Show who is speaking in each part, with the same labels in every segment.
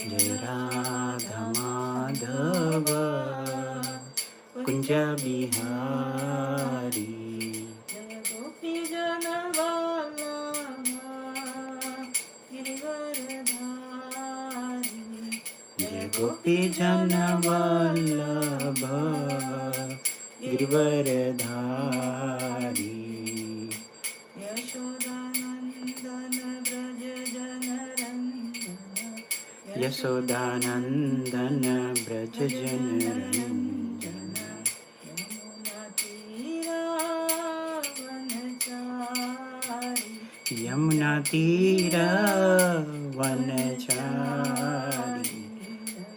Speaker 1: जय राधा माधव कुंज बिहारी, जय गोपी जन गिरिवरधारी, जय गोपी जन वल्लभ गिरिवरधारी, यशोदानंदन ब्रज जनरंजन, यशोदानंदन ब्रज जनरंजन, यमुना तीर वनचारी,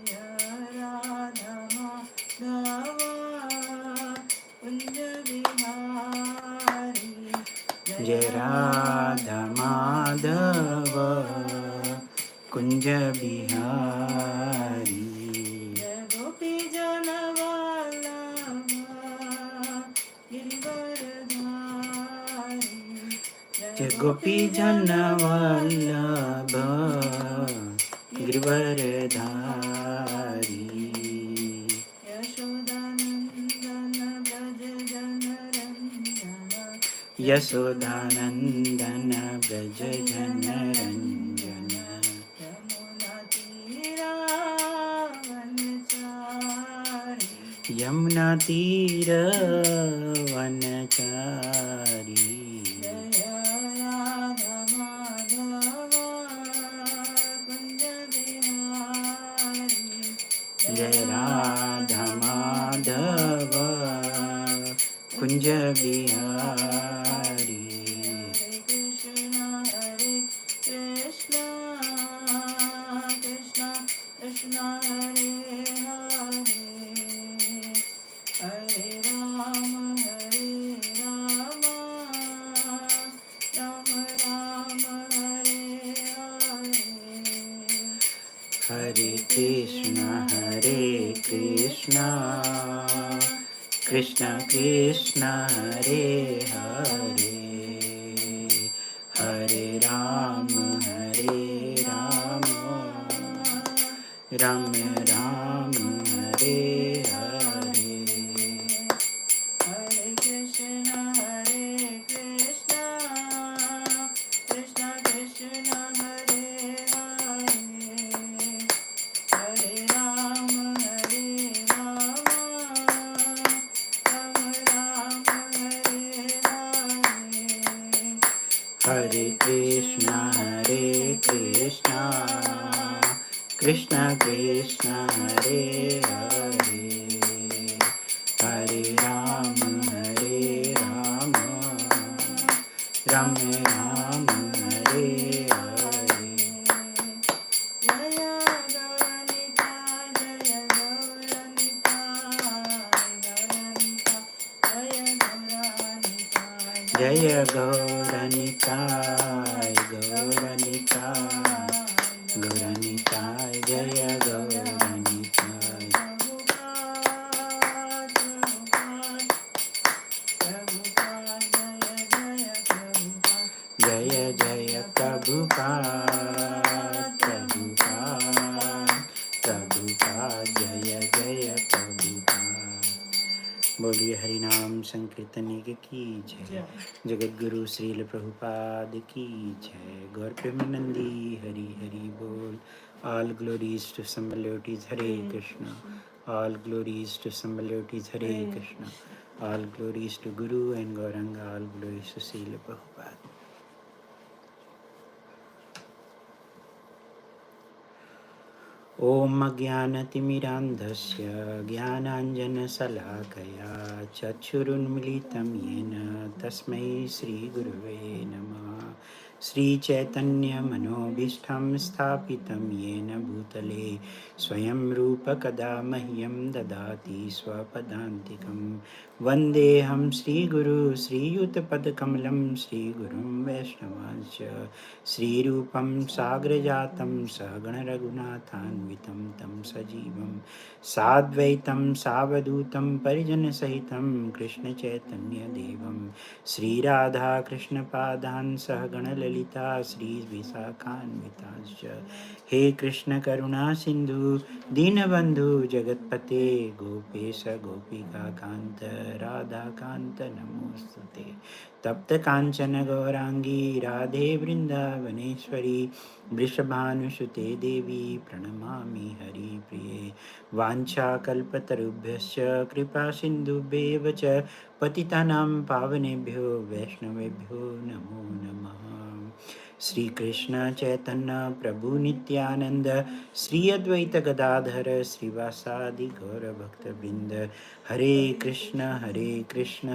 Speaker 1: जय राधा माधव कुंज बिहारी, जय राधा माधव कुंज बिहारी, जय गोपी जन वल्लभ गिरिवरधारी, जय गोपी जन वल्लभ गिरिवरधारी, यशोदानंदन ब्रज जनरंजन, यशोदानंदन ब्रज जनरंजन, यमुना तीर वनचारी, जय राधा माधव कुंज बिहारी, जय राधा माधव कुंज बिहारी, हरे कृष्ण कृष्ण कृष्ण हरे हरे, हरे राम राम राम हरे हरे, हरे कृष्ण कृष्ण कृष्ण हरे हरे, हरे राम राम राम हरे हरे, हरे कृष्ण कृष्ण कृष्ण हरे हरे, हरे राम राम राम हरे हरे, हरे कृष्ण कृष्ण कृष्ण हरे हरे, हरे राम राम राम हरे हरे, जय गौरनिताय जय गौरनिताय, जय गौरनिताय गौरनिताय, जय गौरनिताय, जय जय प्रभुपाद प्रभुपाद, जय जय प्रभुपाद। बोलिए हरिनाम संकीर्तन की जय, जगत गुरु श्रील प्रभुपाद की जय। गौर प्रेमानंदी हरि हरि बोल। All glories to Sambalyotis, Hare Krishna. All glories to Sambalyotis, Hare Krishna. All glories to Guru and Gauranga. All glories to Srila Prabhupada. Om Ajnanatimirandhasya Jnananjanasalakaya Chakshurunmilitam Yena Tasmai Shri Gurave Namah. Shri Chaitanya Manobishtham Sthapitam Yena Bhutale Swayam Rupa Kada Mahyam Dadati Swapadantikam वन्देऽहं श्रीगुरु श्रीयुतपदकमलं श्रीगुरुं वैष्णवांश्च श्रीरूपं साग्रजातं सहगणरघुनाथान्वितं तं सजीवं साद्वैतं सावधूतं परिजनसहितं कृष्णचैतन्यदेवं श्रीराधाकृष्णपादान् सहगणललिता श्रीविशाखान्वितांश्च हे कृष्णकरुणा सिन्धु दीनबन्धु जगत्पते गोपेश गोपिकान्त राधाकान्त नमोऽस्तुते तप्तकाञ्चन गौराङ्गी राधे वृन्दावनेश्वरी वृषभानुसुते देवी प्रणमामि हरिप्रिये वाञ्छाकल्पतरुभ्यश्च कृपासिन्धुभ्येव च पतितानां पावनेभ्यो वैष्णवेभ्यो नमो नमः। श्री कृष्ण चैतन्य प्रभु नित्यानंद श्री अद्वैत गदाधर श्रीवासादि गौर भक्तवृंद हरे Krishna Krishna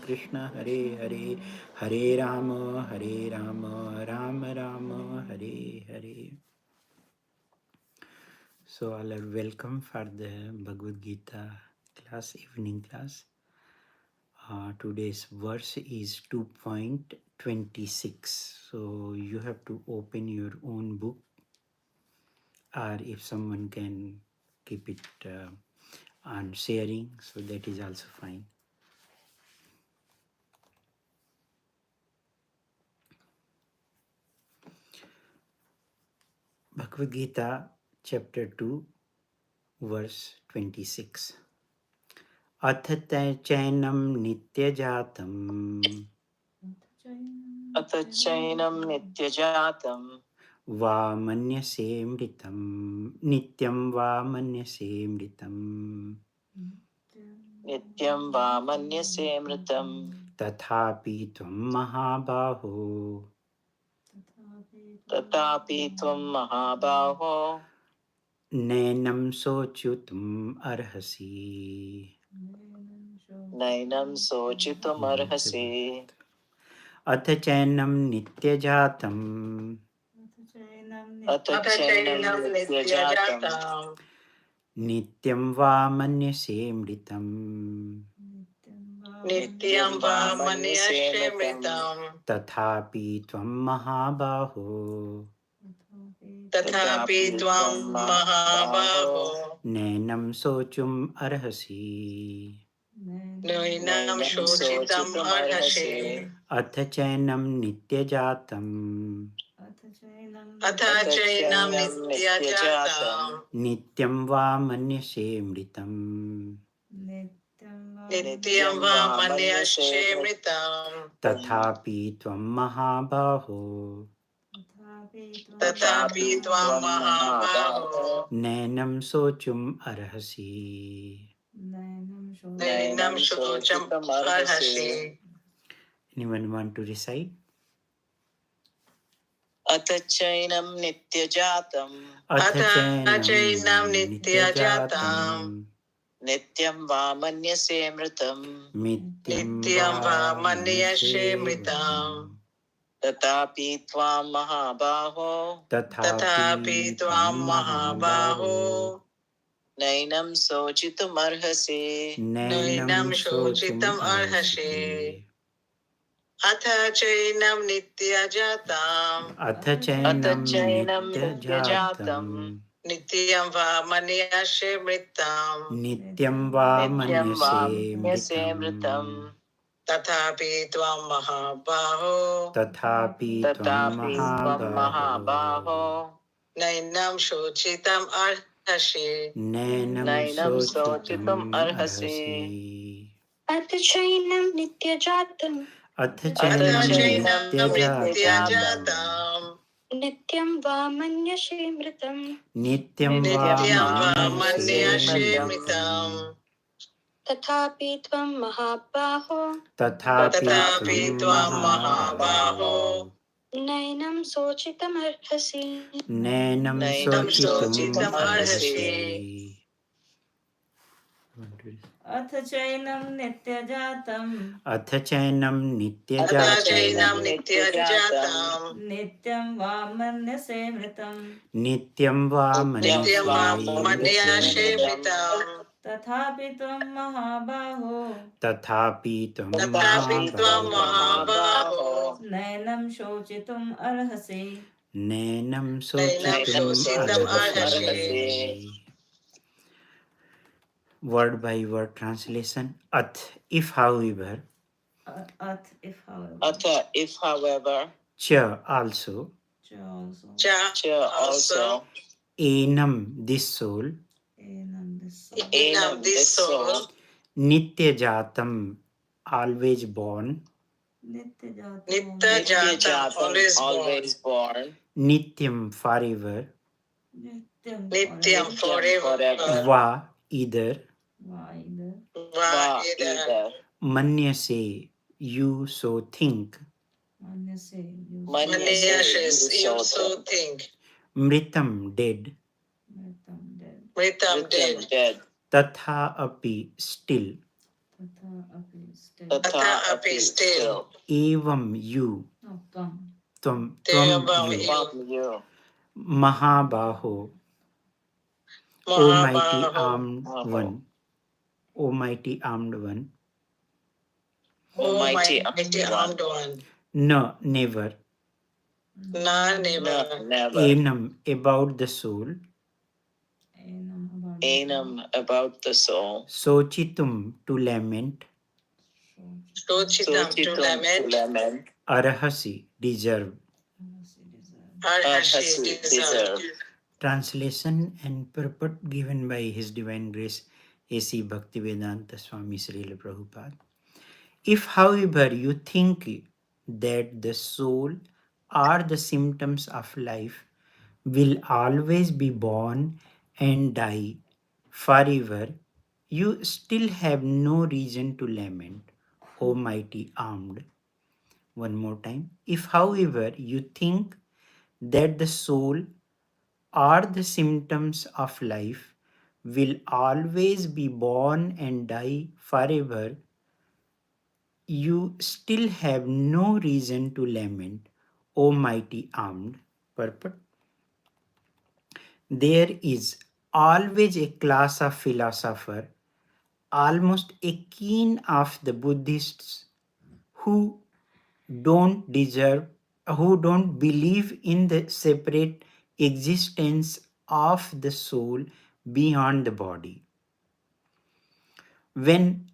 Speaker 1: Krishna Hare Hare Hare Ram Ram Ram Hare Hare. So all are welcome for the Bhagavad Gita class, evening class. Today's verse is 2.26. So you have to open your own book, or if someone can keep it on sharing, so that is also fine. Bhagavad Gita, chapter 2, verse 26. अथ चैनं नित्यजातम्
Speaker 2: अथ चैनं नित्यजातं
Speaker 1: वा मन्यसे मृतं नित्यं वा मन्यसे मृतम्
Speaker 2: नित्यं वा मन्यसे मृतं
Speaker 1: तथापि त्वं महाबाहो
Speaker 2: तथापि त्वं महाबाहो
Speaker 1: नैनं शोचितुम् अर्हसि.
Speaker 2: नैनं शोचितुमर्हसि
Speaker 1: अथ चैनं नित्यजातम्
Speaker 2: अथ चैनं नित्यजातं
Speaker 1: नित्यं वा मन्यसे मृतम्
Speaker 2: नित्यं वा मन्यसे मृतं
Speaker 1: तथापि त्वं महाबाहो
Speaker 2: तथापि त्वं महाबाहो
Speaker 1: नैनं शोचुम् अर्हसि.
Speaker 2: नैनं शोचितुमर्हसि
Speaker 1: अथ चैनं नित्यजातम्
Speaker 2: अथ चैनं नित्यजातं
Speaker 1: नित्यं वा मन्यसे मृतम्
Speaker 2: नित्यं वा मन्यसे मृतं
Speaker 1: तथापि त्वं महाबाहो
Speaker 2: तथापि त्वं महाबाहो
Speaker 1: नैनं शोचुम् अर्हसि.
Speaker 2: नैनं शोचितुमर्हसि
Speaker 1: Anyone want to recite?
Speaker 2: अथ चैनं नित्यजातं
Speaker 1: अथ
Speaker 2: चैनं नित्यजातं नित्यं वा मन्यसे मृतं नित्यं वा मन्यसे मृतं तथापि त्वां महाबाहो तथापि त्वां महाबाहो नैनं शोचितुमर्हसि नैनं शोचितुमर्हसि अथ चैनं नित्यजातं
Speaker 1: अथ चैनं नित्यजातं
Speaker 2: नित्यं वा मन्यसे मृतं
Speaker 1: नित्यं वा मन्यसे मृतं
Speaker 2: तथापि त्वं महाबाहो
Speaker 1: तथापि त्वं महाबाहो
Speaker 2: नैनं शोचितुम् अर्हसि
Speaker 1: नैनं शोचितुम् अर्हसि.
Speaker 2: अथ चैनं नित्यजातं
Speaker 1: अथ चैनं नित्यजातं
Speaker 2: नित्यं वा मन्यसे मृतं
Speaker 1: नित्यं वा मन्यसे मृतं
Speaker 2: तथापि त्वं महाबाहो
Speaker 1: तथापि त्वं महाबाहो
Speaker 2: नैनं शोचितुमर्हसि
Speaker 1: नैनं शोचितुम् अर्हसि.
Speaker 3: अथ चैनं नित्यजातं
Speaker 1: अथ चैनं नित्यजातं
Speaker 3: नित्यं वा मन्यसे मृतं
Speaker 1: नित्यं वा मन्यसे मृतम्
Speaker 2: मृतं
Speaker 3: तथापि त्वं महाबाहो
Speaker 1: तथापि त्वं
Speaker 4: महाबाहो
Speaker 3: नैनं शोचितुम् अर्हसि
Speaker 1: नैनं शोचितुम् अर्हसि. Word by word translation. Ath, if however.
Speaker 3: if however
Speaker 1: Cha, also.
Speaker 3: also
Speaker 1: Enam, this soul.
Speaker 3: this soul
Speaker 1: Nitya jatam, always born.
Speaker 3: Nityajatam, always born.
Speaker 1: Nityam, forever.
Speaker 3: Nityam, forever.
Speaker 1: Va, either.
Speaker 3: Va, either.
Speaker 1: Manyase, you so think.
Speaker 3: Manyase, you so think.
Speaker 1: Mritam, dead.
Speaker 3: Mritam, dead.
Speaker 1: Tatha api, still.
Speaker 3: Tata api, still.
Speaker 1: Evam, you. Tvam, you.
Speaker 3: You.
Speaker 1: Mahabaho, Almighty armed one. Almighty armed one.
Speaker 3: Almighty armed one.
Speaker 1: No, never.
Speaker 3: Never.
Speaker 1: Enam, about the soul.
Speaker 3: Enam, about the soul.
Speaker 1: Sochitum, to lament.
Speaker 3: Sochitam, to lament.
Speaker 1: Arahasi, deserve.
Speaker 3: Arhasi, deserve.
Speaker 1: Translation and purport given by His Divine Grace A.C. Bhaktivedanta Swami Srila Prabhupada. If, however, you think that the soul or the symptoms of life will always be born and die forever, you still have no reason to lament, O mighty armed. One more time. If, however, you think that the soul or the symptoms of life will always be born and die forever, you still have no reason to lament, O mighty armed. Purport. There is always a class of philosopher, almost akin of the Buddhists, who don't believe in the separate existence of the soul beyond the body. When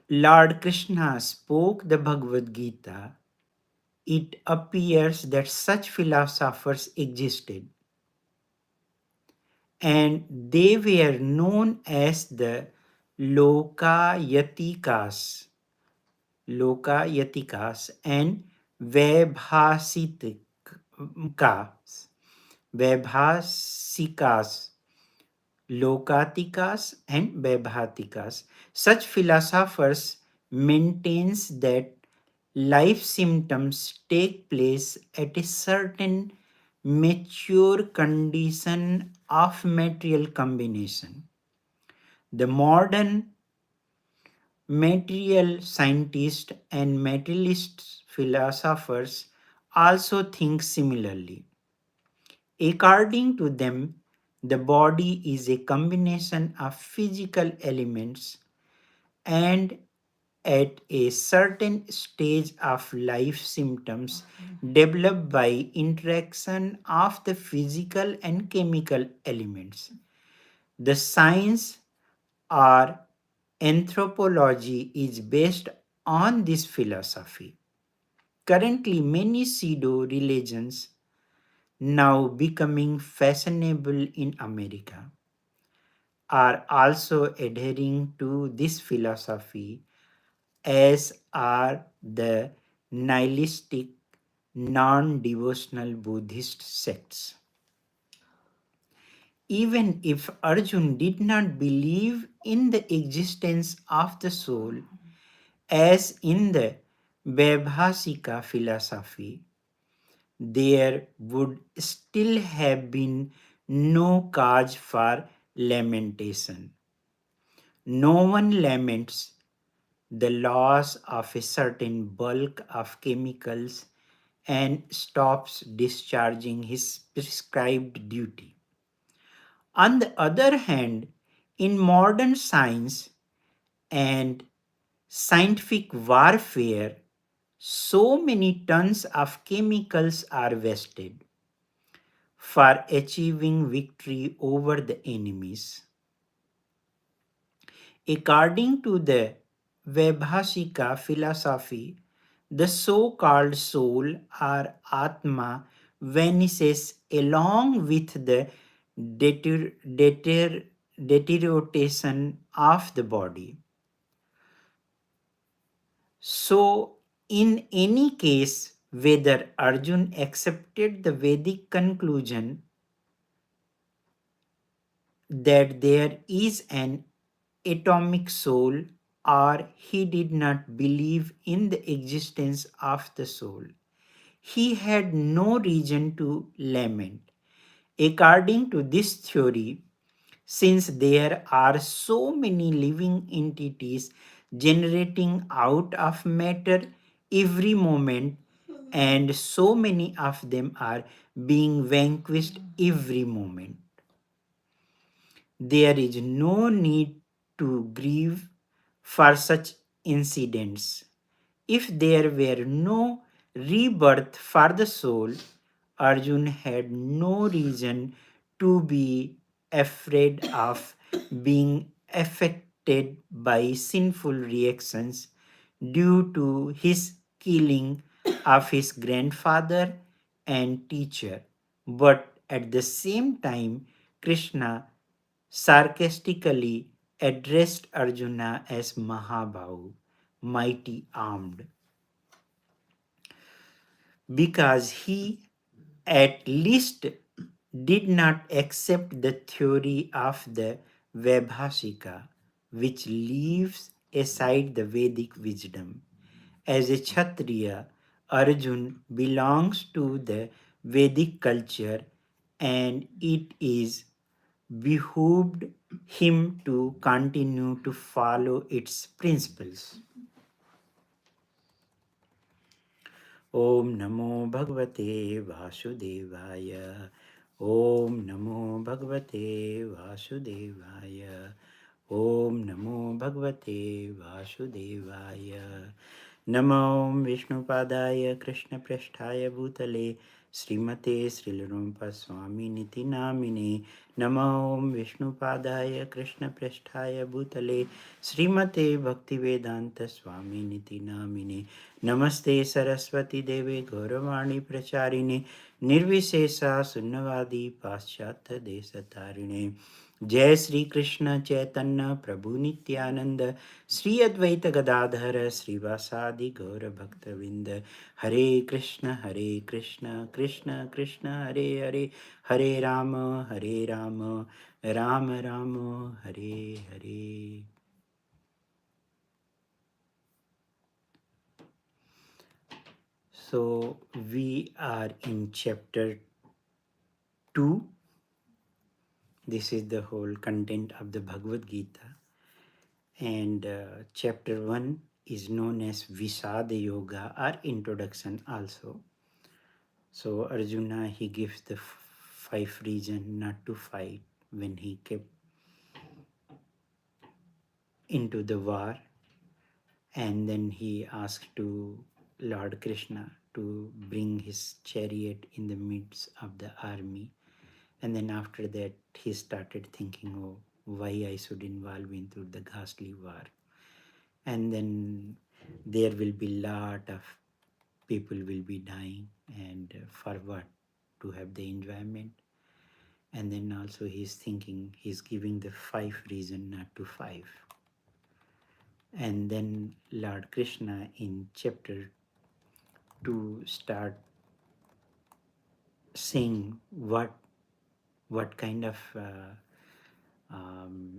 Speaker 1: Lord Krishna spoke the Bhagavad-Gita, it appears that such philosophers existed, and they were known as the Lokayatikas and Vaibhasikas, Lokatikas and Vaibhatikas. Such philosophers maintains that life symptoms take place at a certain mature condition of material combination. The modern material scientists and materialist philosophers also think similarly. According to them, the body is a combination of physical elements, and at a certain stage of life, symptoms develop by interaction of the physical and chemical elements. The science or anthropology is based on this philosophy. Currently, many pseudo religions, now becoming fashionable in America, are also adhering to this philosophy, as are the nihilistic, non-devotional Buddhist sects. Even if Arjun did not believe in the existence of the soul, as in the Vaibhasika philosophy, there would still have been no cause for lamentation. No one laments the loss of a certain bulk of chemicals and stops discharging his prescribed duty. On the other hand, In modern science and scientific warfare, so many tons of chemicals are wasted for achieving victory over the enemies. According to the Vaibhashika philosophy, the so called soul or Atma vanishes along with the deterioration of the body. So, in any case, whether Arjun accepted the Vedic conclusion that there is an atomic soul or he did not believe in the existence of the soul, he had no reason to lament. According to this theory, since there are so many living entities generating out of matter every moment, and so many of them are being vanquished every moment, there is no need to grieve for such incidents. If there were no rebirth for the soul, Arjun had no reason to be afraid of being affected by sinful reactions due to his killing of his grandfather and teacher. But at the same time, Krishna sarcastically addressed Arjuna as Mahabau, mighty armed, because he at least did not accept the theory of the Vaibhashika, which leaves aside the Vedic wisdom. As a Kshatriya, Arjun belongs to the Vedic culture, and it is behooved him to continue to follow its principles. Om Namo Bhagavate Vasudevaya. Om Namo Bhagavate Vasudevaya. Om Namo Bhagavate Vasudevaya. Namo Vishnupadaya Krishna Prasthaya Bhutale Srimate Srilampa Swami Niti Namine. Namo Vishnupadaya Krishna Prasthaya Bhutale Srimate Bhaktivedanta Swami Niti Namine. Namaste Saraswati Deve Gauravani Pracharine Nirvisesa Sunnavadi Paschatya Desatarine. जय श्री कृष्ण चैतन्य प्रभु नित्यानंद श्री अद्वैत गदाधर श्रीवासादि गौर भक्तविंद हरे Krishna Krishna Krishna Hare Hare Hare Ram Ram Ram Hare Hare. So we are in chapter 2. This is the whole content of the Bhagavad-Gita. And chapter 1 is known as Visada Yoga or introduction also. So Arjuna, he gives the 5 reasons not to fight when he kept into the war. And then he asked to Lord Krishna to bring his chariot in the midst of the army. And then after that, he started thinking, oh, why I should involve into the ghastly war. And then there will be lot of people will be dying, and for what? To have the enjoyment. And then also he's thinking, he's giving the 5 reason not to fight. And then Lord Krishna in chapter 2 start saying what kind of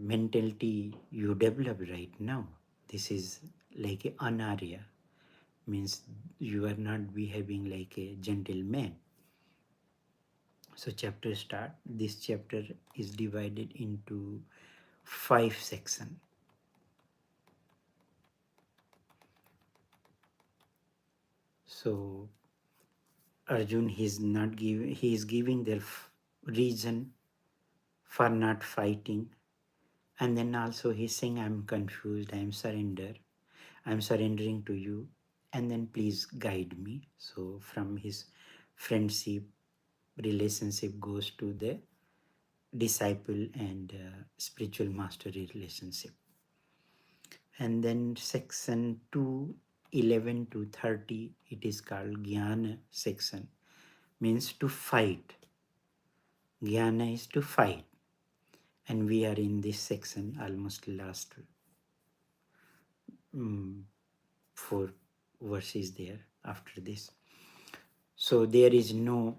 Speaker 1: mentality you develop right now. This is like a anarya, means you are not behaving like a gentleman. So chapter start. This chapter is divided into 5 sections. So Arjun he is giving their reason for not fighting, And then also he's saying, I'm confused, I'm surrendering to you, and then please guide me. So from his friendship relationship goes to the disciple and spiritual mastery relationship. And then section 2, 11 to 30, it is called Jnana section, means to fight. Jnana is to fight. And we are in this section almost last 4 verses there after this. So there is no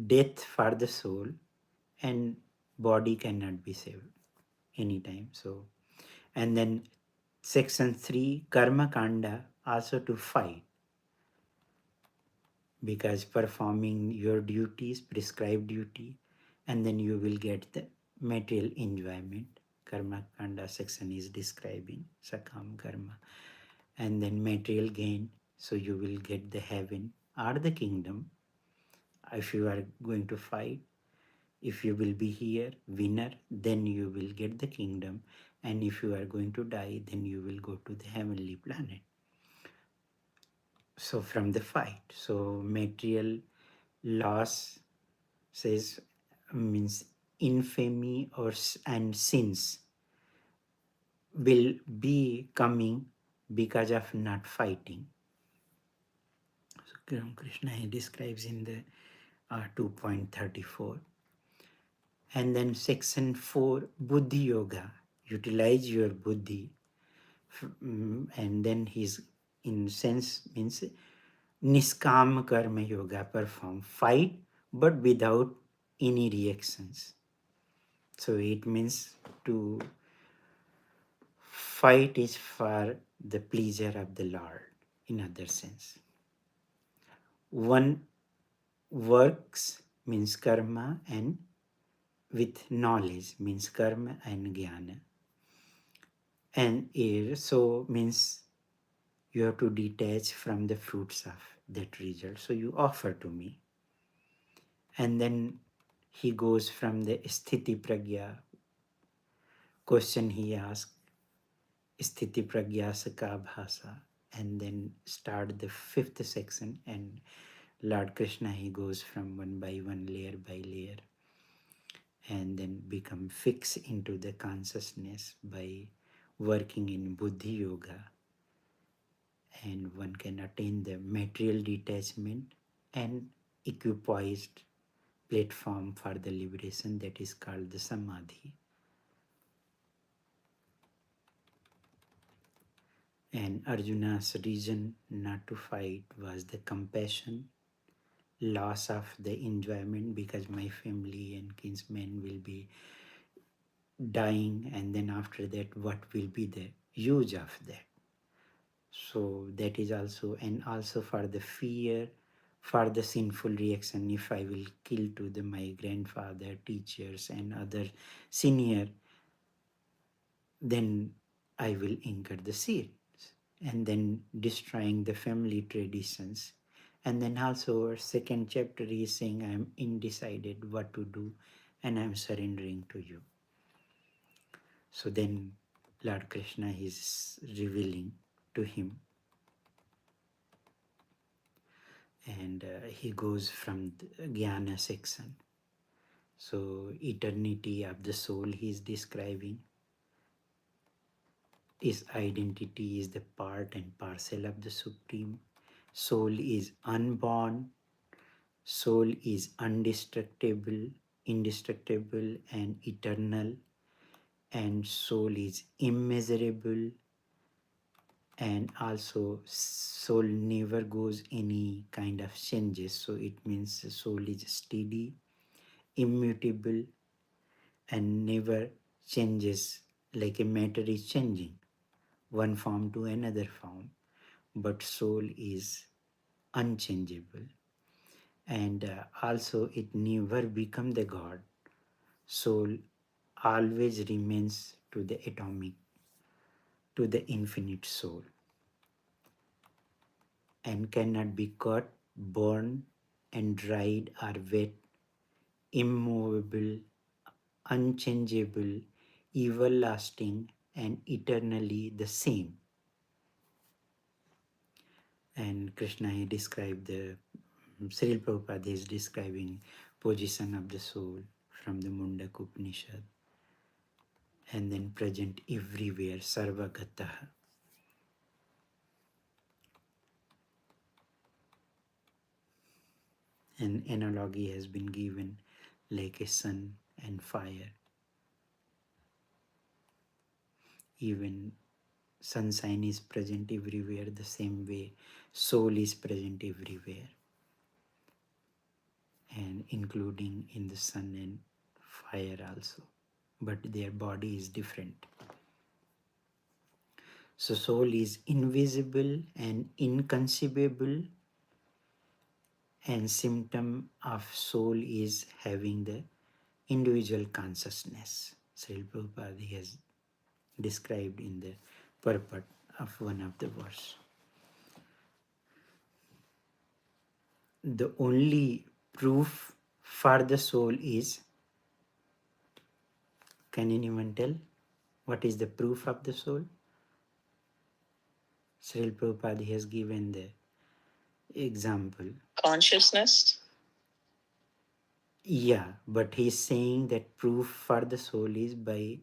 Speaker 1: death for the soul, and body cannot be saved anytime. So, and then section 3, karma kanda, also to fight, because performing your duties, prescribed duty, and then you will get the material enjoyment. Karma kanda section is describing sakam karma, and then material gain. So you will get the heaven or the kingdom if you are going to fight. If you will be here winner, then you will get the kingdom, and if you are going to die, then you will go to the heavenly planet. So from the fight, so material loss says means infamy or and sins will be coming because of not fighting. So Krishna he describes in the 2.34. And then section 4, Buddhi Yoga, utilize your buddhi. And then he's in sense means Niskam Karma Yoga, perform, fight, but without any reactions. So it means to fight is for the pleasure of the Lord, in other sense. One works means karma, and with knowledge means karma and jnana. And so means you have to detach from the fruits of that result. So you offer to me. And then he goes from the sthiti pragya question he asked, sthiti pragya saka bhasa, and then start the 5th section, and Lord Krishna he goes from one by one, layer by layer, and then become fixed into the consciousness by working in Buddhi Yoga, and one can attain the material detachment and equipoised platform for the liberation, that is called the Samadhi. And Arjuna's reason not to fight was the compassion, loss of the enjoyment, because my family and kinsmen will be dying, and then after that what will be the use of that. So that is also, and also for the fear, for the sinful reaction, if I will kill to the my grandfather, teachers and other senior, then I will incur the sins, and then destroying the family traditions. And then also our second chapter is saying I am undecided what to do, and I am surrendering to you. So then Lord Krishna is revealing to him, and he goes from the Jnana section. So eternity of the soul he is describing. His identity is the part and parcel of the Supreme. Soul is unborn. Soul is indestructible and eternal. And soul is immeasurable. And also soul never goes any kind of changes. So it means the soul is steady, immutable, and never changes like a matter is changing one form to another form, but soul is unchangeable. And also it never become the God. Soul always remains to the atomic, to the infinite soul, and cannot be cut, burned, and dried or wet, immovable, unchangeable, everlasting and eternally the same. And Krishna he described Srila Prabhupada is describing position of the soul from the Mundak Upanishad, and then present everywhere, Sarvagataha. An analogy has been given like a sun and fire. Even sunshine is present everywhere the same way. Soul is present everywhere, and including in the sun and fire also. But their body is different. So soul is invisible and inconceivable, and symptom of soul is having the individual consciousness. Srila Prabhupada has described in the purport of one of the verse. The only proof for the soul is, can anyone tell what is the proof of the soul? Srila Prabhupada has given the example.
Speaker 3: Consciousness?
Speaker 1: Yeah, but he's saying that proof for the soul is by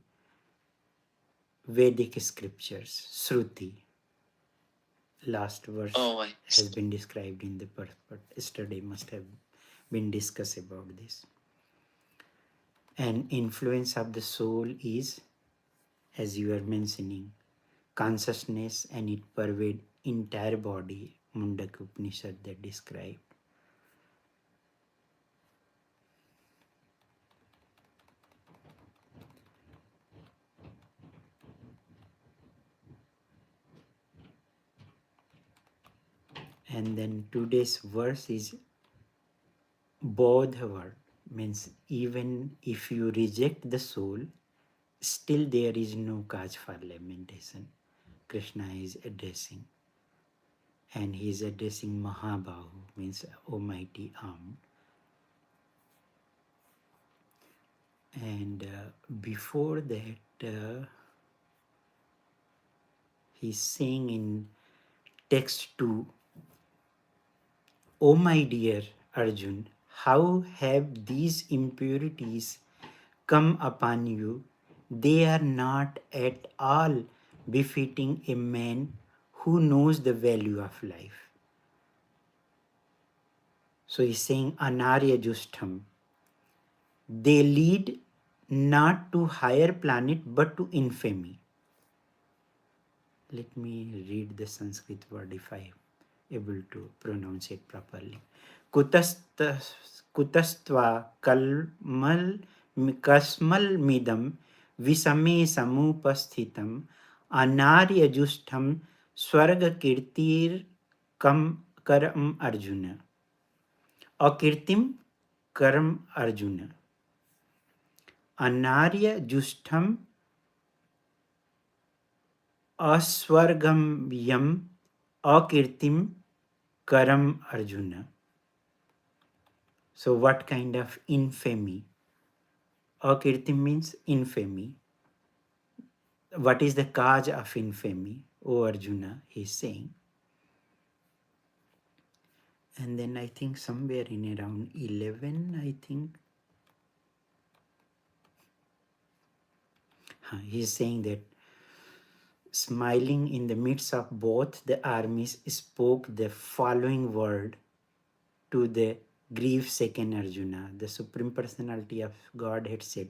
Speaker 1: Vedic scriptures, Shruti. Last verse has been described in the purport. Yesterday must have been discussed about this. And influence of the soul is, as you are mentioning, consciousness, and it pervades entire body. Mundaka Upanishad that described. And then today's verse is Bodha word, means even if you reject the soul, still there is no cause for lamentation. Krishna is addressing. And he is addressing Mahabahu, means Almighty Arm. And before that, he's saying in text 2, O my dear Arjun, how have these impurities come upon you? They are not at all befitting a man who knows the value of life. So he's saying Anarya Justham. They lead not to higher planet but to infamy. Let me read the Sanskrit word if I am able to pronounce it properly. Kutastva kalmal kasmal midam visame samupasthitam anarya justham swarga kirtir kam karam arjuna. Akirtim karam arjuna. Anarya justham aswargam yam akirtim karam arjuna. So what kind of infamy? Akirtim means infamy. What is the cause of infamy? O Arjuna, he is saying. And then I think somewhere in around 11, I think, he is saying that smiling in the midst of both the armies spoke the following word to the grief second Arjuna. The Supreme Personality of Godhead said,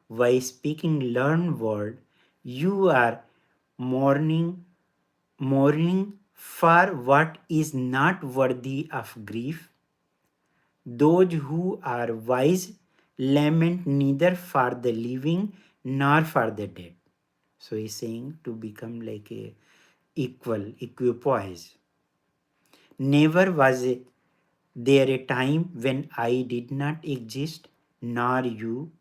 Speaker 1: by speaking learned word, you are mourning for what is not worthy of grief. Those who are wise lament neither for the living nor for the dead. So he's saying to become like a equipoise. Never was there a time when I did not exist, nor you,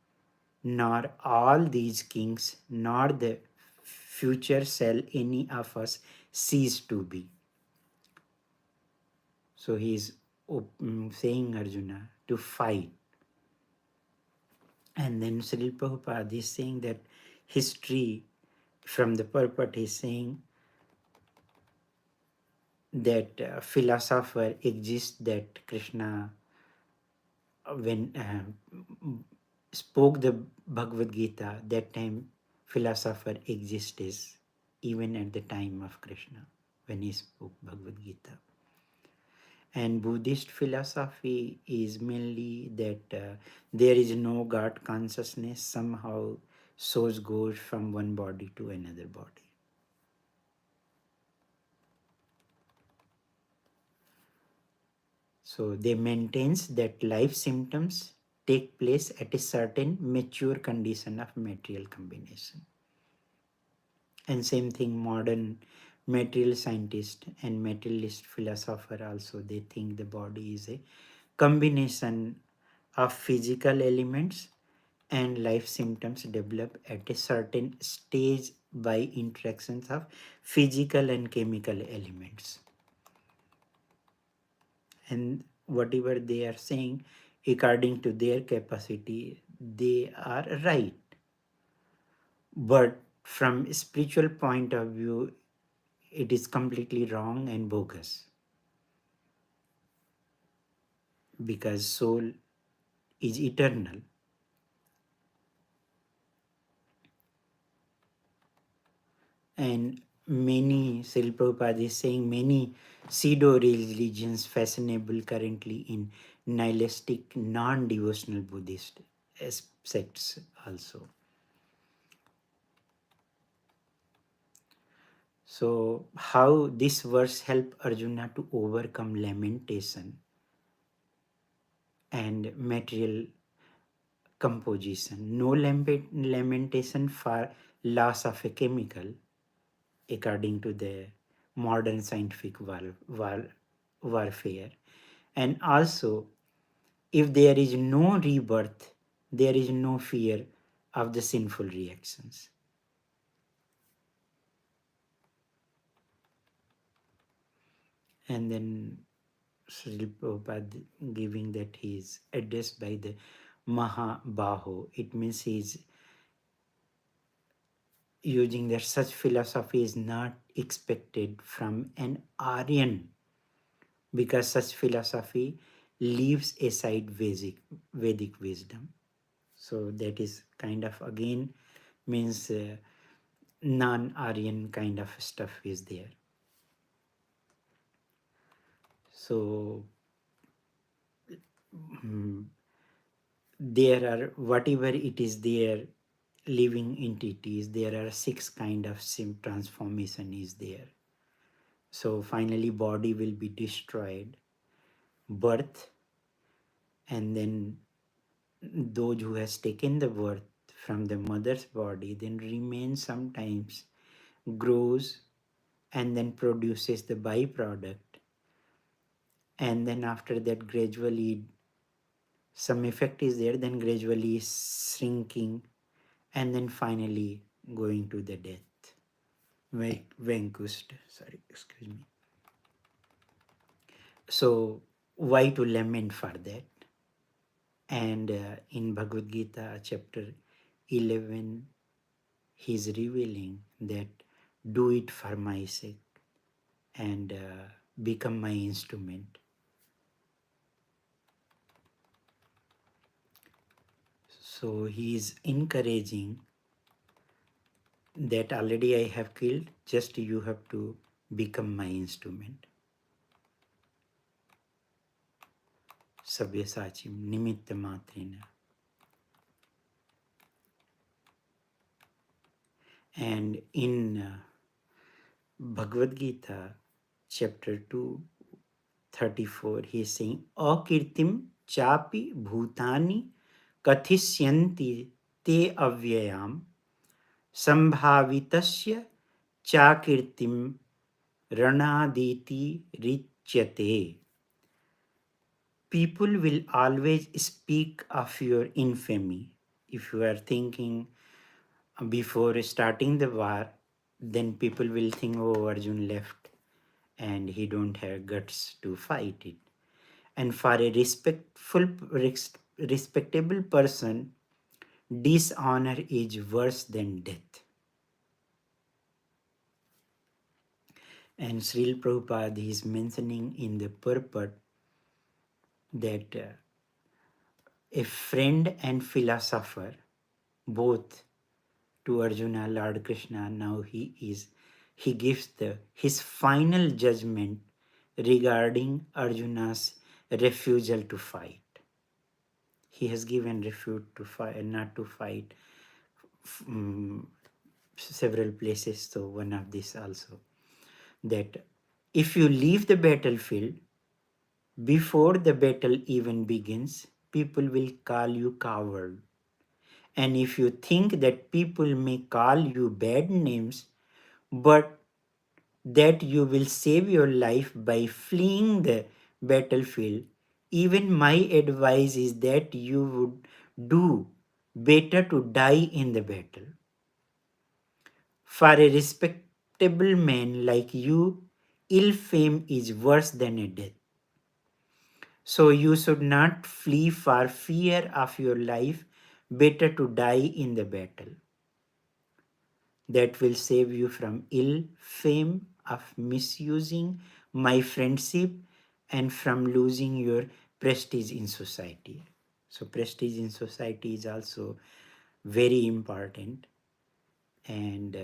Speaker 1: nor all these kings, nor the future shall any of us cease to be. So he is saying Arjuna to fight. And then Srila Prabhupada is saying that history from the purport, he's saying that philosopher exists, that Krishna, when spoke the Bhagavad-Gita, that time philosopher existed even at the time of Krishna when he spoke Bhagavad-Gita. And Buddhist philosophy is mainly that there is no God consciousness, somehow souls goes from one body to another body. So they maintains that life symptoms take place at a certain mature condition of material combination. And same thing, modern material scientist and materialist philosopher also, they think the body is a combination of physical elements, and life symptoms develop at a certain stage by interactions of physical and chemical elements. And whatever they are saying, according to their capacity, they are right. But from a spiritual point of view, it is completely wrong and bogus, because soul is eternal. And many, Srila Prabhupada is saying, many pseudo religions fashionable currently in nihilistic, non-devotional Buddhist sects also. So how this verse help Arjuna to overcome lamentation and material composition? No lamentation for loss of a chemical, according to the modern scientific warfare. And also, if there is no rebirth, there is no fear of the sinful reactions. And then Srila Prabhupada giving that he is addressed by the Mahabaho. It means he is using that such philosophy is not expected from an Aryan, because such philosophy leaves aside Vedic wisdom. So that is kind of, again, means non-Aryan kind of stuff is there. So there are, whatever it is there, living entities, there are 6 kind of transformation is there. So finally body will be destroyed, birth, and then those who has taken the birth from the mother's body then remains sometimes, grows, and then produces the byproduct, and then after that gradually some effect is there, then gradually shrinking, and then finally going to the death, vanquished, sorry, excuse me. So why to lament for that? And in Bhagavad Gita chapter 11, he is revealing that do it for my sake and become my instrument. So he is encouraging that already I have killed, just you have to become my instrument. Savyasachim nimitta matrina. And in Bhagavad Gita chapter 2:34, he is saying, Akirtim chapi bhutani kathisyanti te avyayam sambhavitasya chakirtim ranaditi richyate. People will always speak of your infamy. If you are thinking before starting the war, then people will think, oh, Arjun left and he don't have guts to fight it. And for a respectable person, dishonor is worse than death. And Srila Prabhupada is mentioning in the purport that a friend and philosopher, both to Arjuna, Lord Krishna, now he gives his final judgment regarding Arjuna's refusal to fight. He has given refute to fight, not to fight, several places. So one of these also, that if you leave the battlefield before the battle even begins, people will call you coward. And if you think that people may call you bad names, but that you will save your life by fleeing the battlefield, even my advice is that you would do better to die in the battle. For a respectable man like you, ill fame is worse than a death. So you should not flee for fear of your life, better to die in the battle. That will save you from ill fame of misusing my friendship and from losing your prestige in society. So prestige in society is also very important, and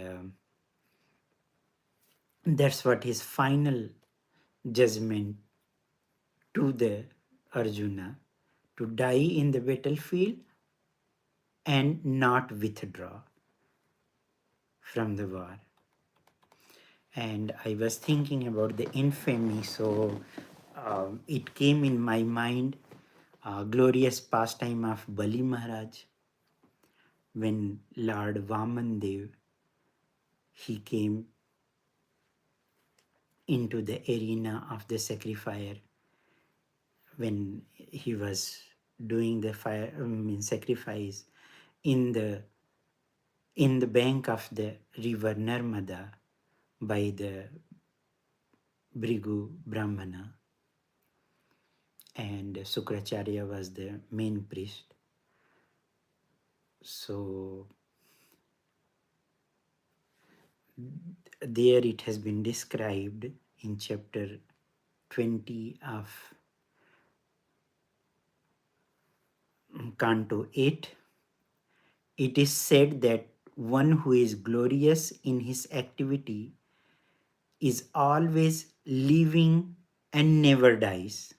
Speaker 1: that's what his final judgment to the Arjuna, to die in the battlefield and not withdraw from the war. And I was thinking about the infamy, so it came in my mind glorious pastime of Bali Maharaj, when Lord Vaman Dev, he came into the arena of the sacrifice when he was doing the sacrifice in the bank of the river Narmada by the Brigu Brahmana, and Sukracharya was the main priest. So there it has been described in chapter 20 of Canto 8. It is said that one who is glorious in his activity is always living and never dies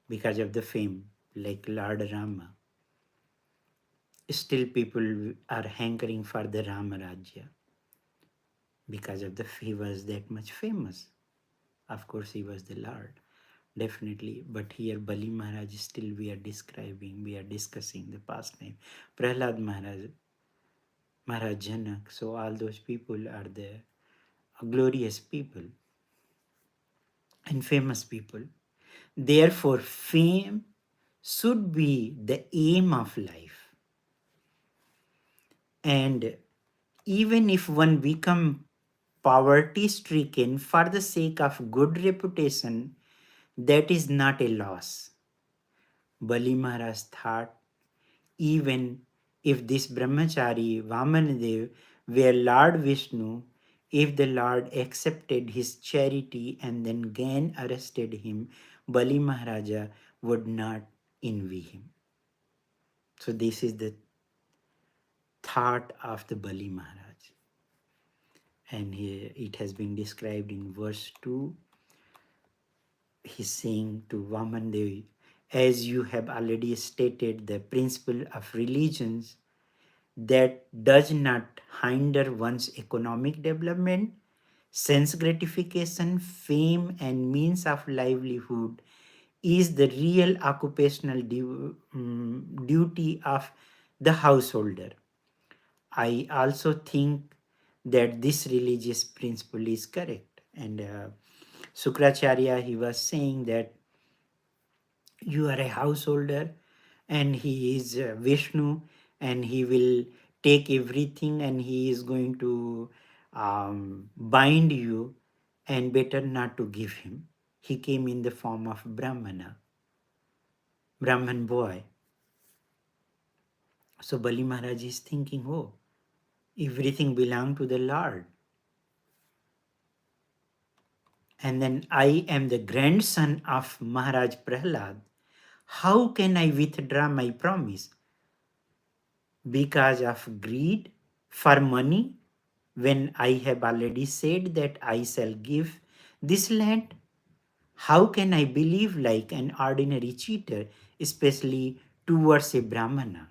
Speaker 1: because of the fame, like Lord Rama. Still people are hankering for the Rama Rajya because of he was that much famous. Of course, he was the Lord, definitely. But here, Bali Maharaj, still we are discussing the past name. Prahlad Maharaj, Maharaj Janak. So all those people are the glorious people and famous people. Therefore, fame should be the aim of life. And even if one become poverty stricken for the sake of good reputation, that is not a loss. Bali Maharaj thought, even if this brahmachari Vamanadev were Lord Vishnu, if the Lord accepted his charity and then again arrested him, Bali Maharaja would not envy him. So this is the thought of the Bali Maharaj. And here it has been described in verse 2. He's saying to Vamandev, as you have already stated, the principle of religions that does not hinder one's economic development, sense gratification, fame, and means of livelihood is the real occupational duty of the householder. I also think that this religious principle is correct. And Sukracharya, he was saying that you are a householder and he is Vishnu, and he will take everything and he is going to bind you, and better not to give him. He came in the form of Brahman boy. So Bali Maharaj is thinking, oh, everything belongs to the Lord. And then I am the grandson of Maharaj Prahlad. How can I withdraw my promise? Because of greed for money, when I have already said that I shall give this land? How can I believe like an ordinary cheater, especially towards a Brahmana?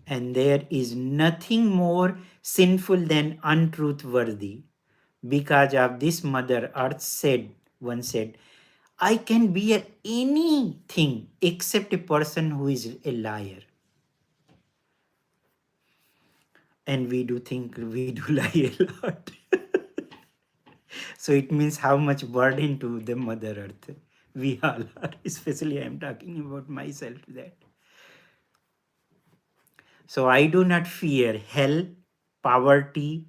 Speaker 1: And there is nothing more sinful than untruthworthy. Because of this, Mother Earth once said, I can bear anything except a person who is a liar. And we do think we do lie a lot. So it means how much burden to the Mother Earth we all are. Especially I am talking about myself that. So I do not fear hell, poverty,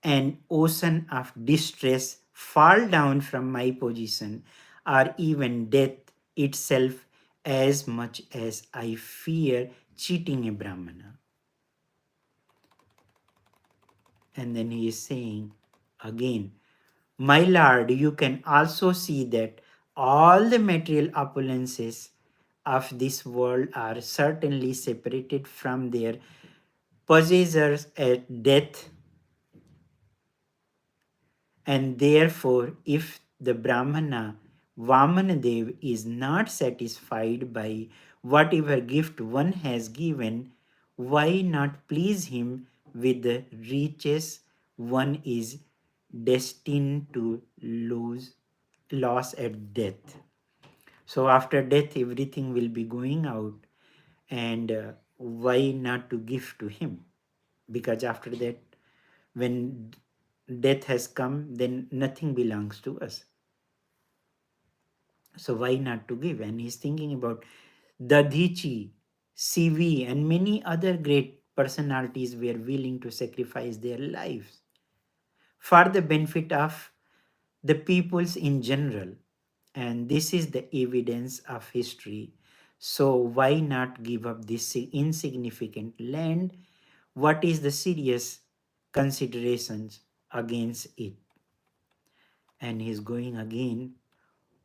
Speaker 1: an ocean of distress fall down from my position, or even death itself, as much as I fear cheating a Brahmana. And then he is saying again, my lord, you can also see that all the material opulences of this world are certainly separated from their possessors at death. And therefore, if the Brahmana Vamanadev is not satisfied by whatever gift one has given, why not please him with the riches one is destined to loss at death? So after death, everything will be going out, and why not to give to him? Because after that, when death has come, then nothing belongs to us. So why not to give? And he's thinking about Dadhichi, CV, and many other great personalities were willing to sacrifice their lives for the benefit of the peoples in general. And this is the evidence of history. So why not give up this insignificant land? What is the serious considerations against it? And he's going again,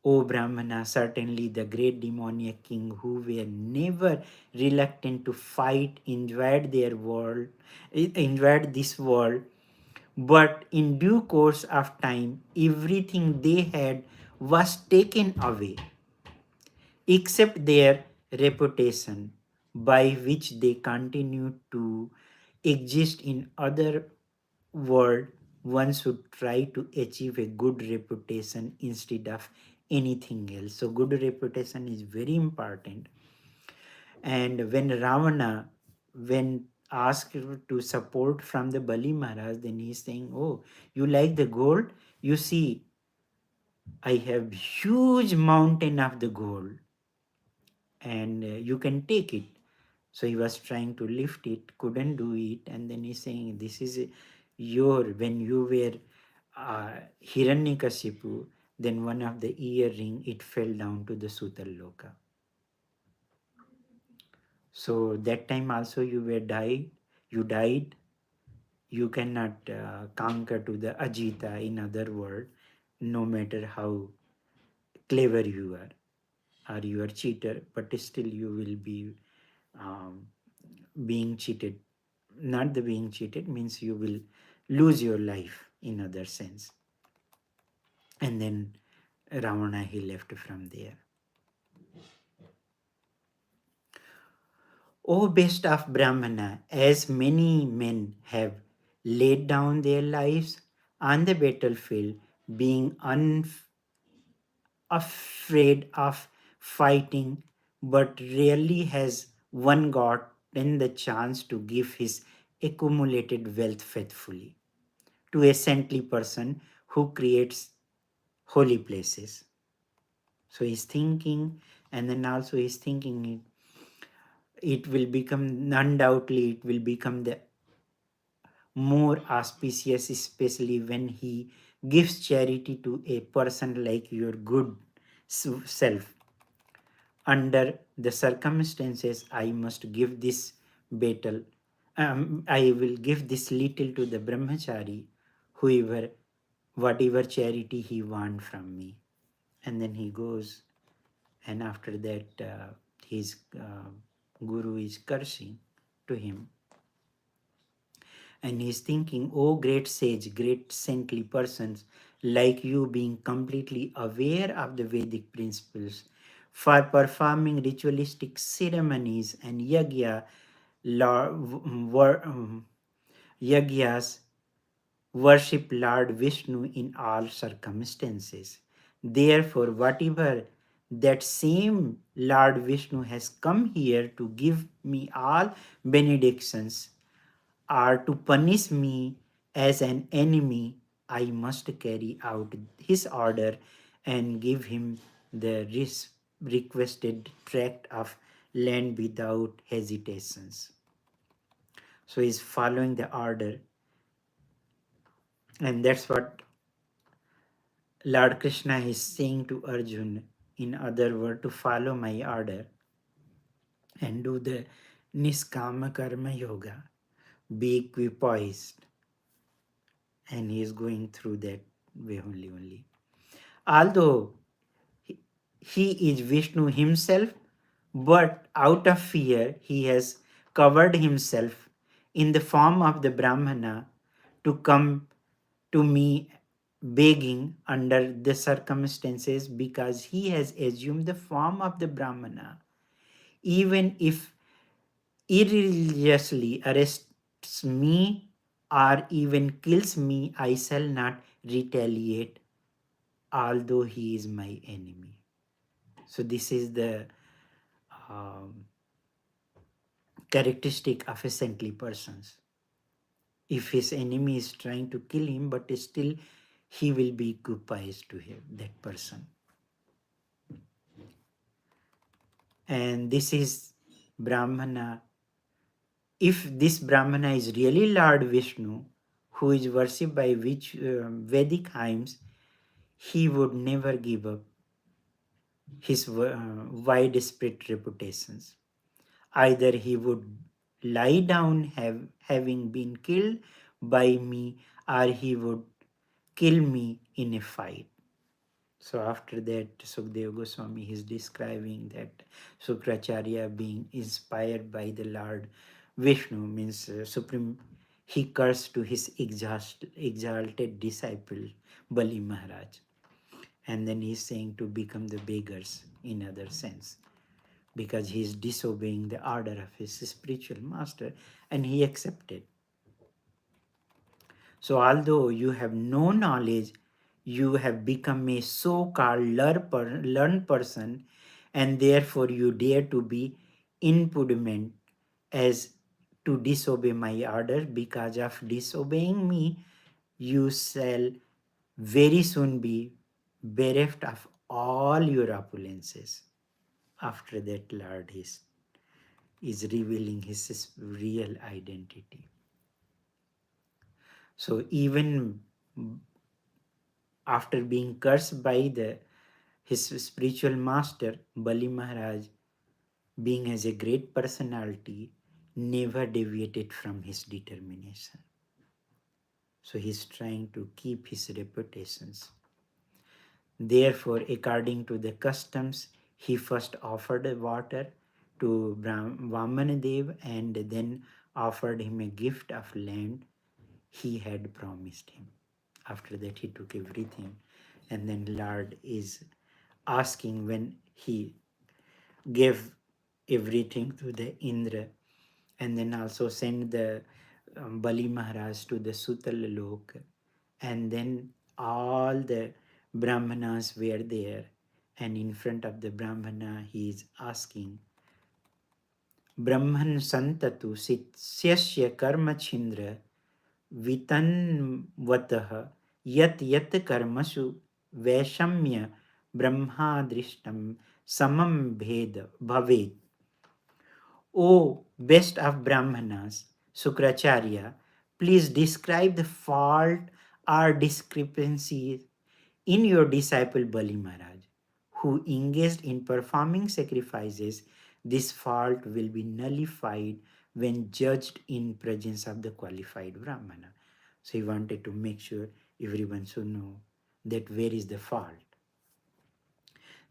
Speaker 1: O Brahmana, certainly the great demoniac king who were never reluctant to fight enjoyed this world, but in due course of time, everything they had was taken away, except their reputation, by which they continued to exist in other world. One should try to achieve a good reputation instead of anything else. So good reputation is very important. And when Ravana, when asked to support from the Bali Maharaj, then he's saying, oh, you like the gold? You see, I have huge mountain of the gold, and you can take it. So he was trying to lift it, couldn't do it, and then he's saying, this is your, when you were Hiranyakashipu, then one of the earring, it fell down to the Sutal-loka. So that time also you died, you cannot conquer to the Ajita in other world, no matter how clever you are, or you are cheater, but still you will be um, being cheated. Not the being cheated means you will lose your life in other sense. And then Ravana, he left from there. O best of Brahmana, as many men have laid down their lives on the battlefield, being unafraid of fighting, but rarely has one gotten the chance to give his accumulated wealth faithfully to a saintly person who creates holy places. So he's thinking, and then also he's thinking it will become, undoubtedly, it will become the more auspicious, especially when he gives charity to a person like your good self. Under the circumstances, I must give this battle. I will give this little to the brahmachari, whoever, whatever charity he want from me. And then he goes, and after that, his guru is cursing to him, and he's thinking, oh great sage, great saintly persons like you, being completely aware of the Vedic principles for performing ritualistic ceremonies and yagyas, worship Lord Vishnu in all circumstances. Therefore, whatever that same Lord Vishnu has come here to give me all benedictions, or to punish me as an enemy, I must carry out his order and give him the requested tract of land without hesitations. So he's following the order, and that's what Lord Krishna is saying to Arjun. In other words, to follow my order and do the Niskama Karma Yoga. Be equipoised. And he is going through that way only. Although he is Vishnu himself, but out of fear he has covered himself in the form of the Brahmana to come to me begging under the circumstances, because he has assumed the form of the Brahmana. Even if irreligiously arrests me or even kills me, I shall not retaliate, although he is my enemy. So this is the um, characteristic of a saintly person. If his enemy is trying to kill him, but still he will be equipoised to him, that person. And this is Brahmana. If this Brahmana is really Lord Vishnu, who is worshipped by which Vedic hymns, he would never give up his widespread reputations. Either he would lie down having been killed by me, or he would kill me in a fight. So after that, Sukadeva Goswami is describing that Sukracharya being inspired by the Lord Vishnu, means Supreme, he cursed to his exalted disciple Bali Maharaj. And then he's saying to become the beggars in other sense, because he is disobeying the order of his spiritual master, and he accepted. So although you have no knowledge, you have become a so-called learned person, and therefore you dare to be impudent as to disobey my order. Because of disobeying me, you shall very soon be bereft of all your opulences. After that, Lord is revealing his real identity. So even after being cursed by his spiritual master, Bali Maharaj, being as a great personality, never deviated from his determination. So he's trying to keep his reputations. Therefore, according to the customs, he first offered water to Vamanadev and then offered him a gift of land he had promised him. After that, he took everything. And then Lord is asking, when he gave everything to the Indra, and then also sent the Bali Maharaj to the Sutal Lok, and then all the Brahmanas were there, and in front of the Brahmana he is asking, Brahman santatu sityasya karma chindra vitanvatah yat yat karmasu vaishamya brahmadrishtam samam bhed bhaved. O best of Brahmanas, Sukracharya, please describe the fault or discrepancies in your disciple Bali Maharaj, who engaged in performing sacrifices, this fault will be nullified when judged in presence of the qualified Brahmana. So he wanted to make sure everyone should know that where is the fault.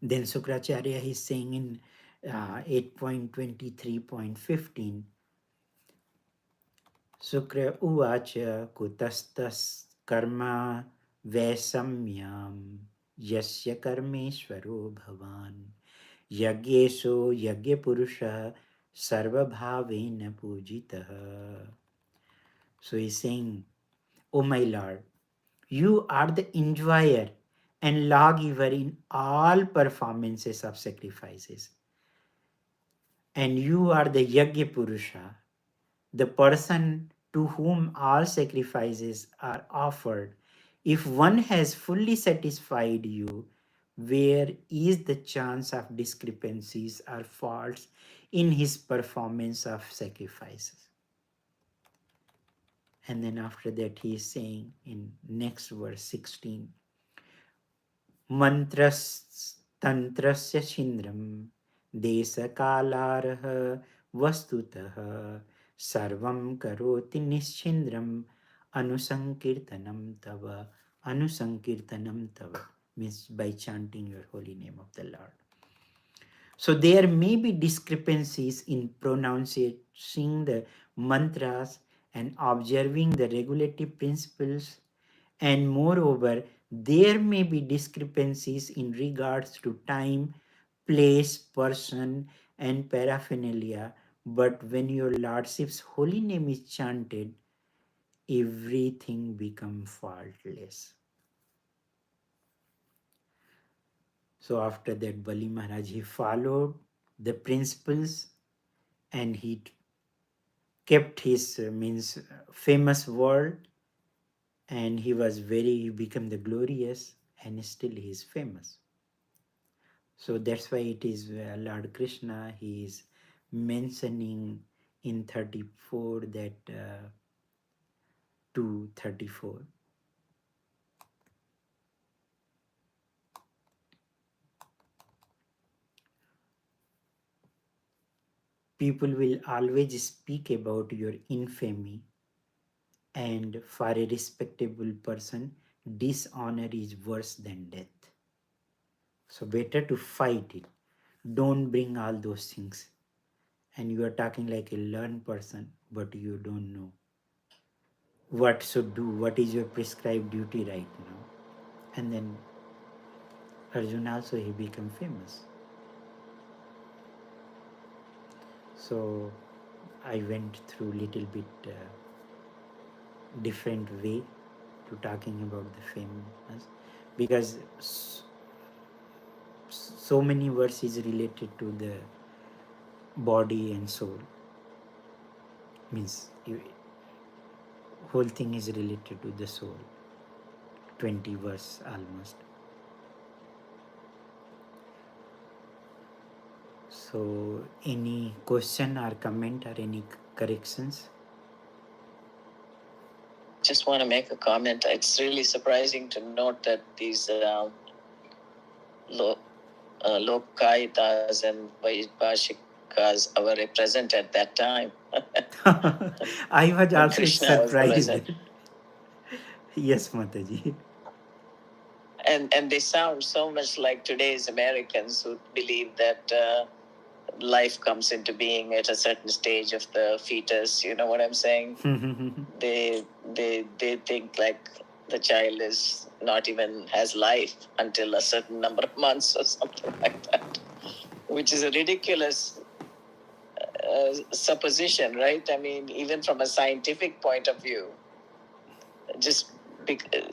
Speaker 1: Then Sukracharya is saying in 8.23.15, Sukra uvacha kutastas karma vaisamyam yasya karmeshwaro bhavan yagyeso yagyapurusha sarvabhavena pujitaha. So he's saying, O my Lord, you are the enjoyer and lawgiver in all performances of sacrifices. And you are the Yagya Purusha, the person to whom all sacrifices are offered. If one has fully satisfied you, where is the chance of discrepancies or faults in his performance of sacrifices? And then after that he is saying in next verse 16, Mantras tantrasya chindram desa kalarah vastutah sarvam karoti nischindram anusankirtanam tava means by chanting your holy name of the Lord. So there may be discrepancies in pronouncing the mantras and observing the regulative principles, and moreover, there may be discrepancies in regards to time, place, person, and paraphernalia. But when your Lordship's holy name is chanted, everything becomes faultless. So after that, Bali Maharaj, he followed the principles and he kept his famous word, and he became the glorious, and still he is famous. So that's why it is Lord Krishna, he is mentioning in 34 that 234. People will always speak about your infamy, and for a respectable person, dishonor is worse than death. So better to fight it. Don't bring all those things. And you are talking like a learned person, but you don't know what should do, what is your prescribed duty right now. And then Arjuna also, he became famous. So I went through little bit different way to talking about the famous, because so many verses related to the body and soul. Means whole thing is related to the soul. 20 verse almost. So any question or comment or any corrections?
Speaker 3: Just want to make a comment. It's really surprising to note that these Lokaitas and Vaibhashikas were present at that time.
Speaker 1: I was also
Speaker 3: Krishna was
Speaker 1: surprised.
Speaker 3: present.
Speaker 1: Yes, Mataji.
Speaker 3: And they sound so much like today's Americans who believe that life comes into being at a certain stage of the fetus. You know what I'm saying? they think like the child is not even has life until a certain number of months or something like that, which is a ridiculous supposition, right? I mean, even from a scientific point of view, just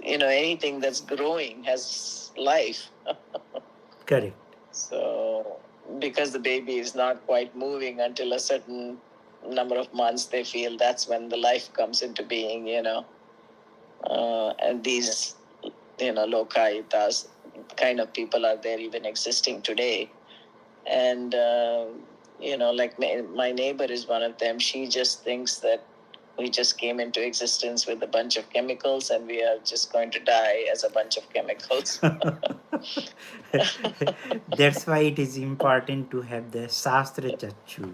Speaker 3: anything that's growing has life.
Speaker 1: Correct.
Speaker 3: So because the baby is not quite moving until a certain number of months, they feel that's when the life comes into being, and these Lokaitas kind of people are there even existing today. And like my neighbor is one of them. She just thinks that We just came into existence with a bunch of chemicals, and we are just going to die as a bunch of chemicals.
Speaker 1: That's why it is important to have the Shastra Chachu.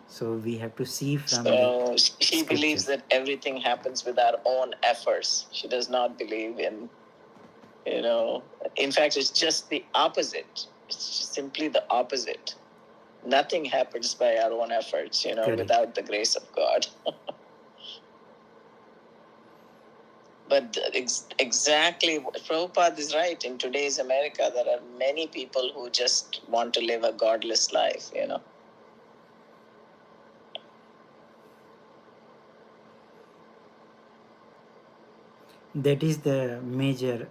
Speaker 1: So we have to see from the
Speaker 3: she believes that everything happens with our own efforts. She does not believe in, in fact, it's just the opposite. It's simply the opposite. Nothing happens by our own efforts,
Speaker 1: Correct.
Speaker 3: without the grace of God. But exactly, Prabhupada is right. In today's America, there are many people who just want to live a godless life.
Speaker 1: That is the major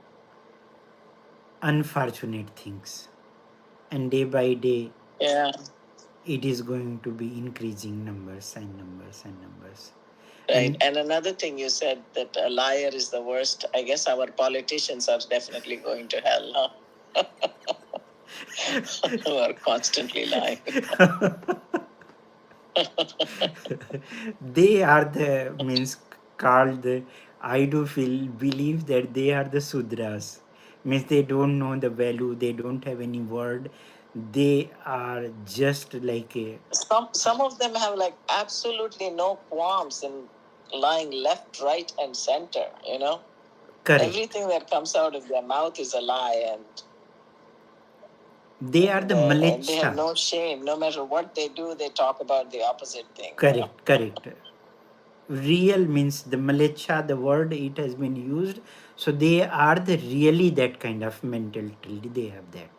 Speaker 1: unfortunate things. And day by day,
Speaker 3: Yeah.
Speaker 1: it is going to be increasing numbers and numbers and numbers.
Speaker 3: Right. And another thing you said, that a liar is the worst. I guess our politicians are definitely going to hell, huh? Who are constantly lying.
Speaker 1: They are the means called the, I do feel believe that they are the Sudras. Means they don't know the value, they don't have any word. They are just like a
Speaker 3: Some of them have like absolutely no qualms in lying left, right, and center.
Speaker 1: correct.
Speaker 3: Everything that comes out of their mouth is a lie, and
Speaker 1: They are the
Speaker 3: and they have
Speaker 1: Malecha.
Speaker 3: no shame. No matter what they do, they talk about the opposite thing.
Speaker 1: Correct, correct. Real means the Malecha, the word it has been used. So they are the really that kind of mentality. They have that.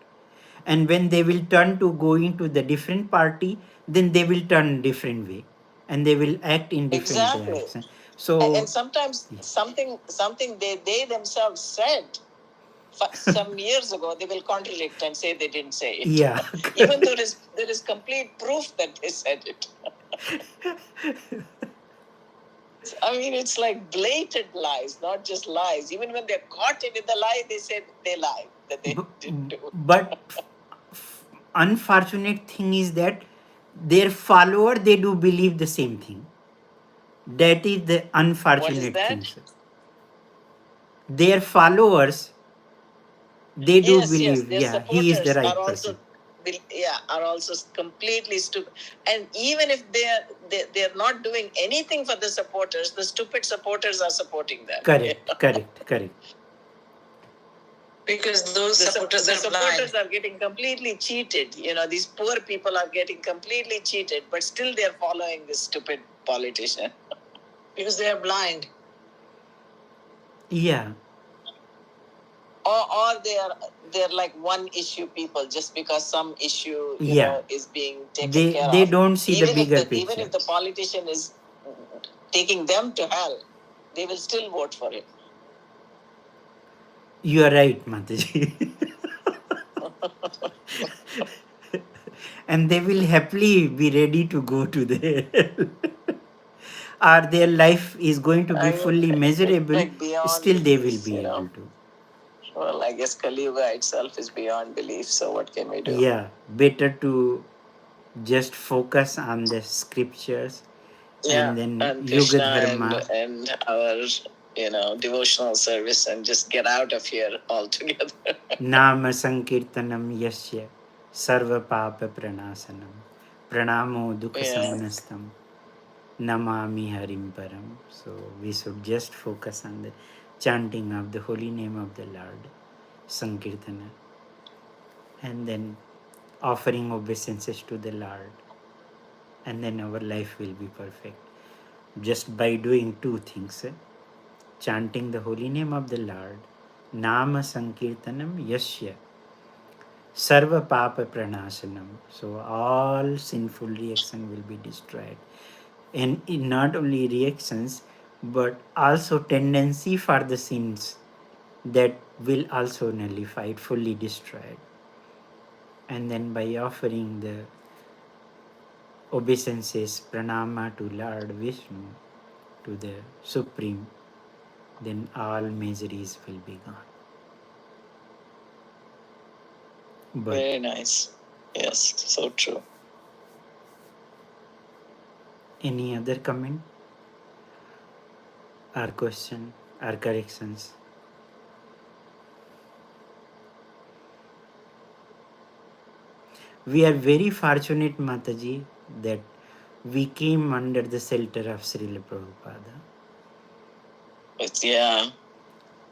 Speaker 1: And when they will turn to go into the different party, then they will turn different way, and they will act in different
Speaker 3: Exactly.
Speaker 1: acts. So
Speaker 3: And sometimes something they themselves said some years ago, they will contradict and say they didn't say it.
Speaker 1: yeah,
Speaker 3: Even though there is complete proof that they said it. I mean, it's like blatant lies, not just lies. Even when they're caught in the lie, they said they lied, that they didn't do.
Speaker 1: but unfortunate thing is that their follower they do believe the same thing. That is the unfortunate thing, sir. Their followers they do
Speaker 3: Yes,
Speaker 1: believe,
Speaker 3: their
Speaker 1: yeah, he is the
Speaker 3: supporters are
Speaker 1: right person.
Speaker 3: also are also completely stupid. And even if they're not doing anything for the supporters, the stupid supporters are supporting them.
Speaker 1: Correct, correct, correct.
Speaker 3: Because those supporters are getting completely cheated. These poor people are getting completely cheated, but still they're following this stupid politician. Because they are blind.
Speaker 1: Yeah,
Speaker 3: Or they're like one issue people, just because some issue
Speaker 1: yeah,
Speaker 3: is being taken
Speaker 1: they
Speaker 3: care
Speaker 1: they
Speaker 3: of.
Speaker 1: don't see the bigger
Speaker 3: Even
Speaker 1: picture.
Speaker 3: if the politician is taking them to hell, they will still vote for him.
Speaker 1: You are right, Mataji. And they will happily be ready to go to there. Or their life is going to be fully measurable,
Speaker 3: like beyond
Speaker 1: still they will
Speaker 3: belief,
Speaker 1: be able to.
Speaker 3: Well, I guess Kali Yuga itself is beyond belief, so what can we do?
Speaker 1: Yeah, better to just focus on the scriptures, and then
Speaker 3: and
Speaker 1: Yuga
Speaker 3: Krishna
Speaker 1: Dharma.
Speaker 3: and our devotional service, and just get out of here altogether.
Speaker 1: Nama Sankirtanam Yasya Sarva Papa Pranasanam Pranamo Dukha Samanastam Namami Harim Param. So we should just focus on the chanting of the holy name of the Lord, Sankirtana, and then offering obeisances to the Lord, and then our life will be perfect. Just by doing two things, chanting the holy name of the Lord, Nama Sankirtanam Yasya Sarva Papa Pranasanam. So all sinful reaction will be destroyed. And in not only reactions, but also tendency for the sins that will also nullified, fully destroyed. And then by offering the obeisances, pranama to Lord Vishnu, to the Supreme, then all miseries will be gone. But
Speaker 3: very nice. Yes, so true.
Speaker 1: Any other comment or question or corrections? We are very fortunate, Mataji, that we came under the shelter of Srila Prabhupada.
Speaker 3: Yeah.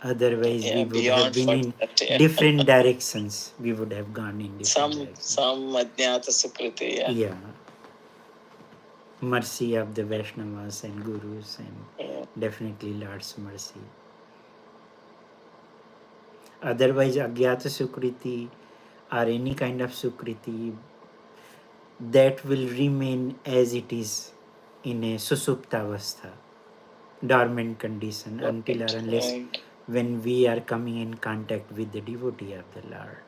Speaker 1: Otherwise, we would have been in different directions. We would have gone in different directions.
Speaker 3: Some Adnyata Sukriti,
Speaker 1: Yeah. Mercy of the Vaishnavas and Gurus, and definitely Lord's mercy. Otherwise, Agyata Sukriti or any kind of Sukriti, that will remain as it is in a Susuptavastha, dormant condition, until or unless when we are coming in contact with the devotee of the Lord.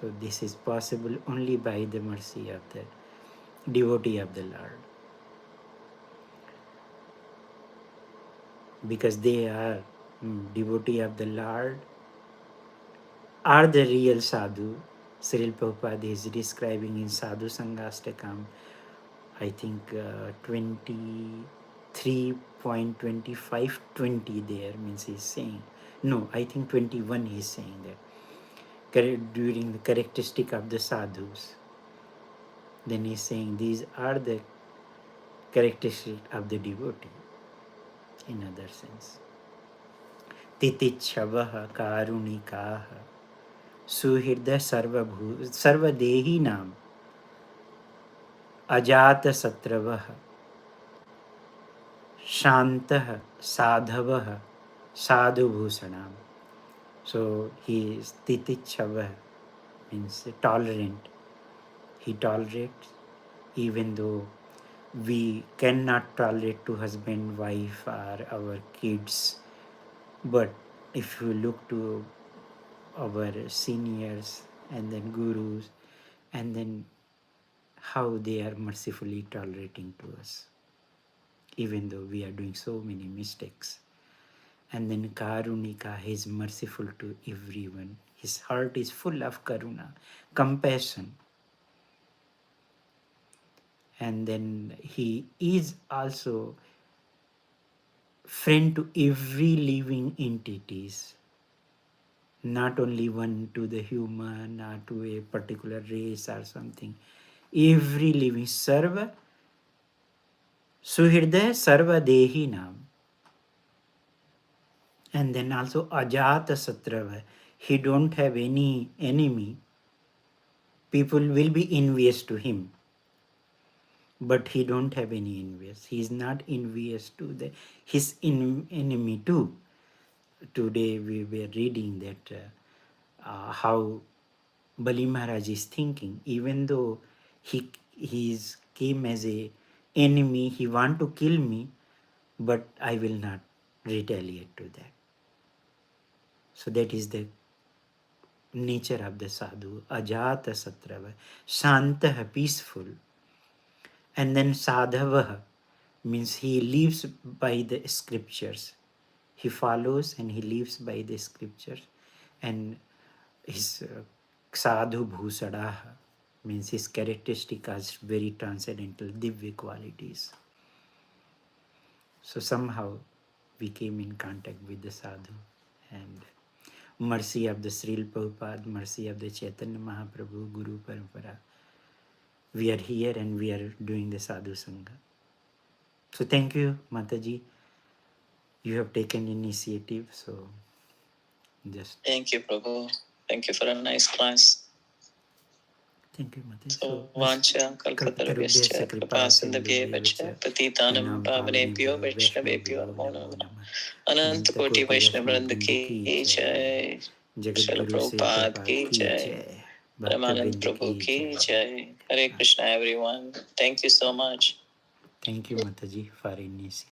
Speaker 1: So this is possible only by the mercy of the devotee of the Lord, because they are devotee of the Lord, are the real sadhu. Srila Prabhupada is describing in Sadhu Sangastakam, I think 23.2520 there, means he's saying, no, I think 21 he's saying that during the characteristic of the sadhus. Then he's saying these are the characteristics of the devotee in other sense. Titichavaha karunikaha suhirda sarvadehi nam ajata satravaha shantah sadhavah sadhu bhusanam. So he is titichavaha, means tolerant. He tolerates even though we cannot tolerate to husband, wife, or our kids. But if you look to our seniors and then gurus, and then how they are mercifully tolerating to us, even though we are doing so many mistakes. And then Karunika, he is merciful to everyone. His heart is full of karuna, compassion. And then he is also friend to every living entities, not only one to the human or to a particular race or something. Every living sarva suhridaya sarva dehi nam. And then also ajata satrava. He don't have any enemy. People will be envious to him, but he don't have any envious. He is not envious to his enemy too. Today we were reading that how Bali Maharaj is thinking, even though he came as a enemy, he want to kill me, but I will not retaliate to that. So that is the nature of the sadhu, ajata satrava, shantah, peaceful. And then sadhava means he lives by the scriptures. He follows and he lives by the scriptures. And his sadhu bhusadaha means his characteristic as very transcendental, divya qualities. So somehow we came in contact with the sadhu, and mercy of the Srila Prabhupada, mercy of the Chaitanya Mahaprabhu, Guru Parampara, we are here and we are doing the sadhu sangha. So thank you, Mataji. You have taken initiative, so just...
Speaker 3: Thank you, Prabhu. Thank you for a nice class.
Speaker 1: Thank you, Mataji.
Speaker 3: So, Vancha, Kalpatarubhyascha, Kripasindabhyevach, Patitanam, Pavanebhyo, Vaishnavebhyo, Namo Namah. Anantakoti Vaishnavrinda ki jai. Srila Prabhupada ki jai. Ramananda Prabhu ki jai. Hare Krishna, everyone. Thank you so much.
Speaker 1: Thank you, Mataji, for initiating.